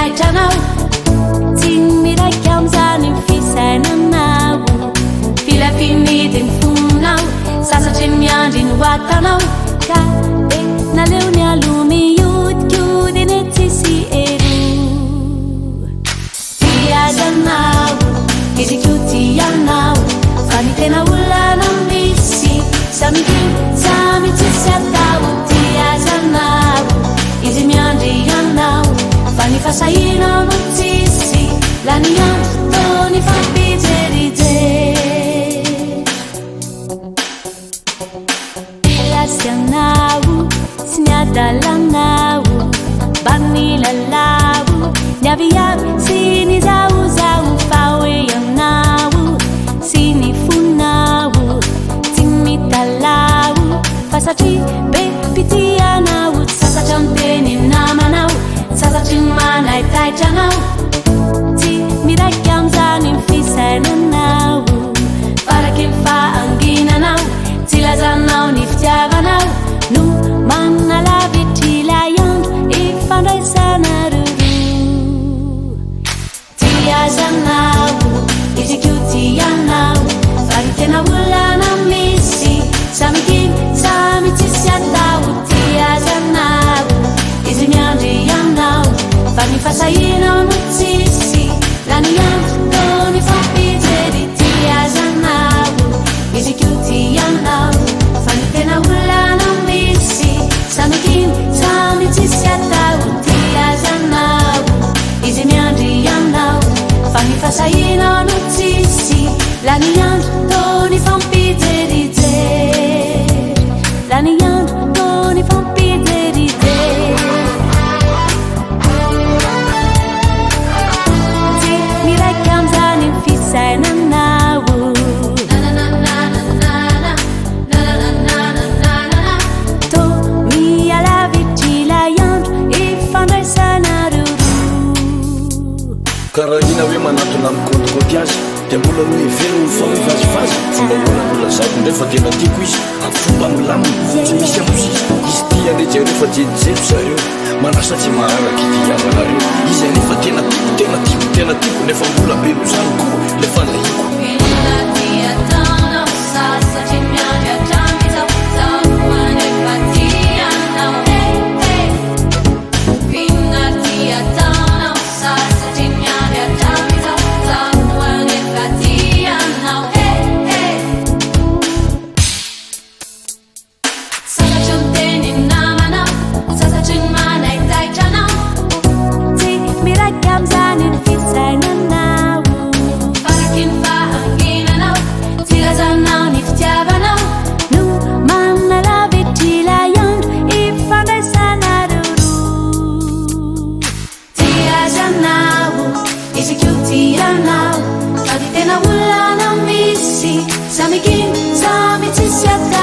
taitranao tsy miraiky am'zany fisainanao filafinidiny fonao sasatry ny miandry ny hoatanao ka e naleo ny alo miodikodiny tsisy ero tiazanao iziko tianao fa ny tena olana misy samiki samy tsisy atao tiazanao izy miandry anao fa ny fasahinao tsisy la ny andro tony fampijerijey ilasianao sy ny adalanao bany lalao ny aviavy sy ny zaozao faoeanao sy ny fonao tsy mitalao fa satry be pitianao sasatry amteny namanao sasatry ny manaitaitranao tsy miraiky am'zany fisainanao faraky ny faanginanao tsy lazanao ny fitiavanao no manalavitry lay andro ifandraisanaroro tiazanao iziko tianao fa ny tena olana misy samikiny samy tsisy atao tiazanao izy miandry anao fa ny fasahinao no tsisy la ny andro tony fampijery tiazanao iziko tianao fa ny tena olana misy samikiny samy tsisy atao tiazanao izy miandry anao fa ny fasahinao no tsisy la ny andro tony fampijerijey la ny andro tony fampijerijey tsy miraiky am'zany fisainanao to mialavitry lay andro ifandraisanaroro karaha ina hoe manatona amin'ny kontikôty azy dia mbola no ivelogny fa mivazivazy fomba mbola zako ndray fa tena tiako izy amin'ny fomba milamina tsy misy amosisy izy tia ndray jereo fa jerijero zareo manasa tsy maharaky tiavanareo izy anefa tena tiako nefa mbola be nozany koa lefa nahiko Tianao, fa di tena olana misy samikiny samy tsisy atao